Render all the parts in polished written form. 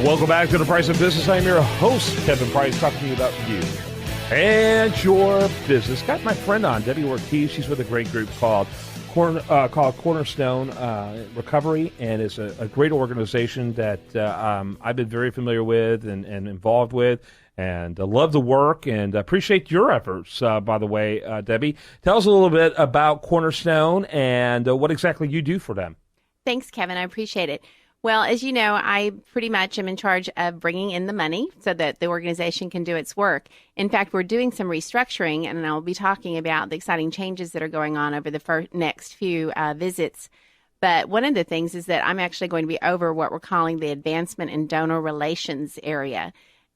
Welcome back to The Price of Business. I'm your host, Kevin Price, talking to you about you and your business. Got my friend on, Debbie Ortiz. She's with a great group called Cornerstone Recovery, and it's a great organization that I've been very familiar with and involved with, and love the work and appreciate your efforts, by the way, Debbie. Tell us a little bit about Cornerstone and what exactly you do for them. Thanks, Kevin. I appreciate it. Well, as you know, I pretty much am in charge of bringing in the money so that the organization can do its work. In fact, we're doing some restructuring, and I'll be talking about the exciting changes that are going on over the next few visits. But one of the things is that I'm actually going to be over what we're calling the advancement in donor relations area.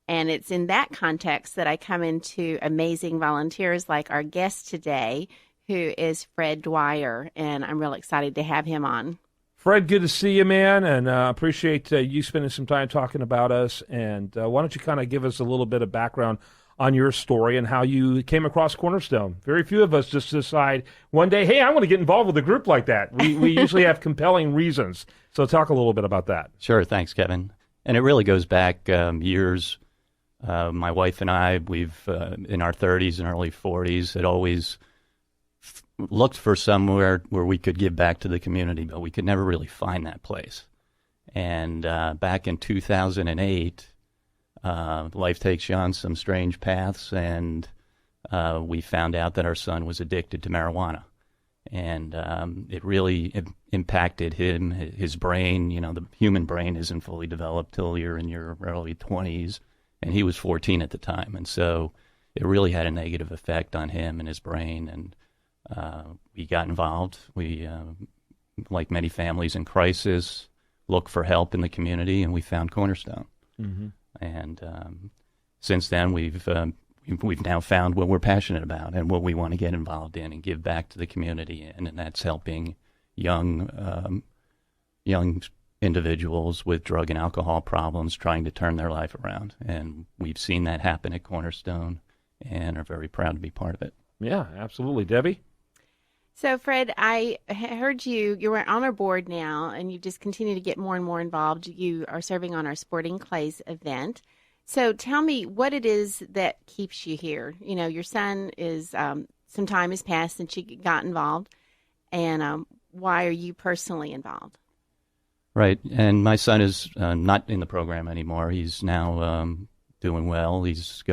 And it's in that context that I come into amazing volunteers like our guest today, who is Fred Dwyer, and I'm real excited to have him on. Fred, good to see you, man, and appreciate you spending some time talking about us. And why don't you kind of give us a little bit of background on your story and how you came across Cornerstone? Very few of us just decide one day, hey, I want to get involved with a group like that. We usually have compelling reasons. So talk a little bit about that. Sure, thanks, Kevin. And it really goes back years. My wife and I, we've in our 30s and early 40s, had always looked for somewhere where we could give back to the community, but we could never really find that place. And back in 2008, life takes you on some strange paths, and we found out that our son was addicted to marijuana. And it really impacted him, his brain. You know, the human brain isn't fully developed till you're in your early 20s, and he was 14 at the time. And so it really had a negative effect on him and his brain, and we got involved. We, like many families in crisis, look for help in the community, and we found Cornerstone. Mm-hmm. And since then, we've now found what we're passionate about and what we want to get involved in and give back to the community in, and that's helping young individuals with drug and alcohol problems trying to turn their life around. And we've seen that happen at Cornerstone and are very proud to be part of it. Yeah, absolutely. Debbie? So, Fred, I heard you're on our board now, and you just continue to get more and more involved. You are serving on our Sporting Clays event. So tell me what it is that keeps you here. You know, your son is, some time has passed since you got involved, and why are you personally involved? Right, and my son is not in the program anymore. He's now doing well. He's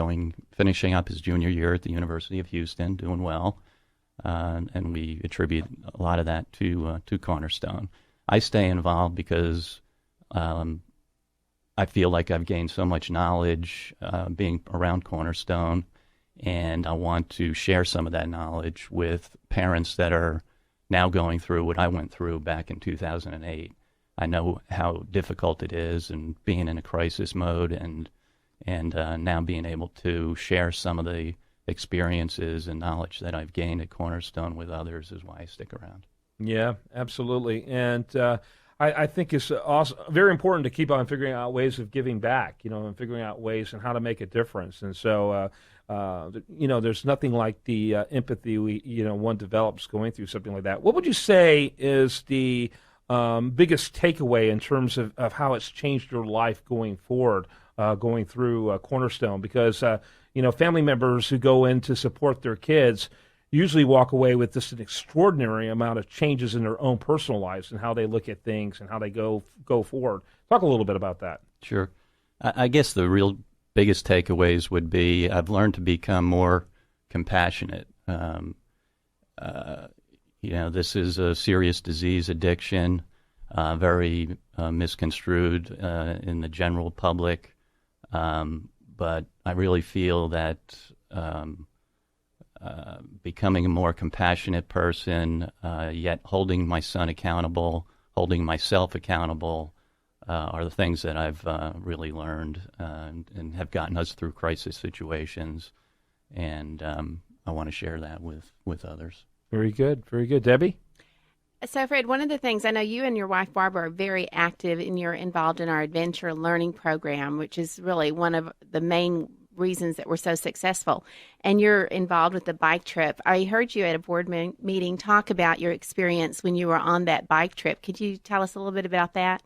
finishing up his junior year at the University of Houston, doing well. And we attribute a lot of that to Cornerstone. I stay involved because I feel like I've gained so much knowledge being around Cornerstone, and I want to share some of that knowledge with parents that are now going through what I went through back in 2008. I know how difficult it is, and being in a crisis mode, and now being able to share some of the experiences and knowledge that I've gained at Cornerstone with others is why I stick around. Yeah, absolutely. And I think it's also very important to keep on figuring out ways of giving back, you know, and figuring out ways and how to make a difference. And so, you know, there's nothing like the empathy one develops going through something like that. What would you say is the biggest takeaway in terms of how it's changed your life going forward, going through Cornerstone? Because family members who go in to support their kids usually walk away with just an extraordinary amount of changes in their own personal lives and how they look at things and how they go forward. Talk a little bit about that. Sure. I guess the real biggest takeaways would be I've learned to become more compassionate. This is a serious disease, addiction, very misconstrued in the general public. But I really feel that becoming a more compassionate person, yet holding my son accountable, holding myself accountable, are the things that I've really learned and have gotten us through crisis situations. And I want to share that with others. Very good. Very good. Debbie? So, Fred, one of the things, I know you and your wife, Barbara, are very active, and you're involved in our Adventure Learning Program, which is really one of the main reasons that we're so successful. And you're involved with the bike trip. I heard you at a board meeting talk about your experience when you were on that bike trip. Could you tell us a little bit about that?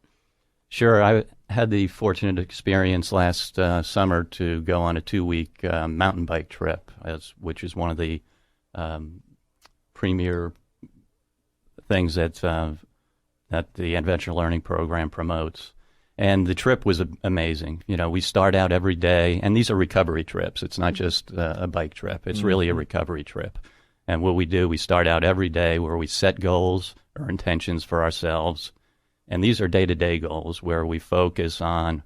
Sure. I had the fortunate experience last summer to go on a 2-week mountain bike trip, which is one of the premier things that the Adventure Learning Program promotes. And the trip was amazing. You know, we start out every day, and these are recovery trips. It's not just a bike trip. It's really a recovery trip. And what we do, we start out every day where we set goals or intentions for ourselves. And these are day-to-day goals where we focus on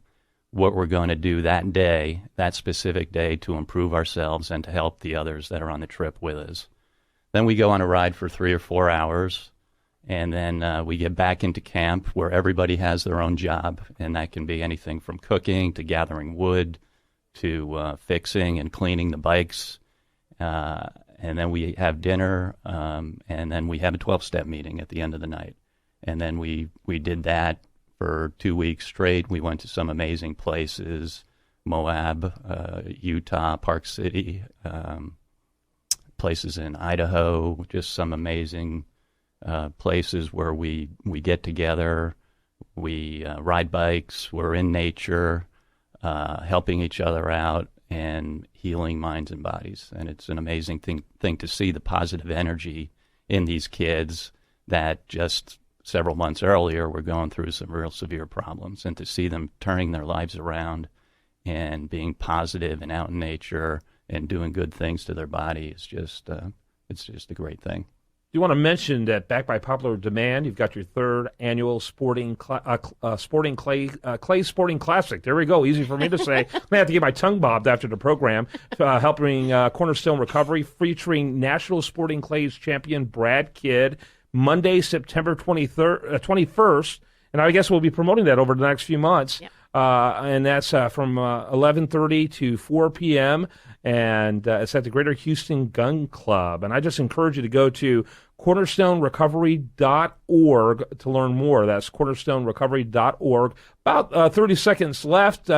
what we're going to do that day, that specific day, to improve ourselves and to help the others that are on the trip with us. Then we go on a ride for 3 or 4 hours, and then we get back into camp where everybody has their own job, and that can be anything from cooking to gathering wood to fixing and cleaning the bikes. And then we have dinner, and then we have a 12-step meeting at the end of the night. And then we did that for 2 weeks straight. We went to some amazing places, Moab, Utah, Park City, places in Idaho, just some amazing places where we get together, we ride bikes, we're in nature, helping each other out and healing minds and bodies. And it's an amazing thing to see the positive energy in these kids that just several months earlier were going through some real severe problems, and to see them turning their lives around and being positive and out in nature and doing good things to their body is just it's just a great thing. You want to mention that, backed by popular demand, you've got your 3rd annual Clay Sporting Classic. There we go. Easy for me to say. I'm going to have to get my tongue bobbed after the program. Helping Cornerstone Recovery, featuring National Sporting Clays champion Brad Kidd, Monday, September 21st. And I guess we'll be promoting that over the next few months. Yep. And that's from 11:30 to 4 p.m., and it's at the Greater Houston Gun Club. And I just encourage you to go to cornerstonerecovery.org to learn more. That's cornerstonerecovery.org. About 30 seconds left.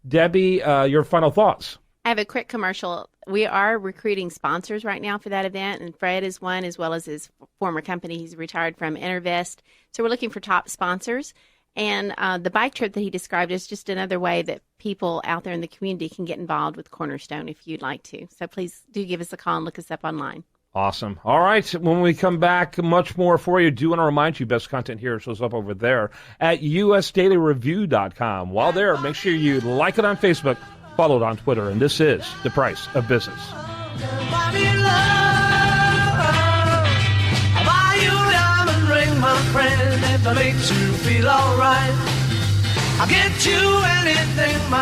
Debbie, your final thoughts. I have a quick commercial. We are recruiting sponsors right now for that event, and Fred is one, as well as his former company. He's retired from Intervest. So we're looking for top sponsors. And the bike trip that he described is just another way that people out there in the community can get involved with Cornerstone if you'd like to. So please do give us a call and look us up online. Awesome. All right. When we come back, much more for you. Do want to remind you, best content here shows up over there at usdailyreview.com. While there, make sure you like it on Facebook, follow it on Twitter, and this is The Price of Business. My friend, if it makes you feel alright, I'll get you anything, my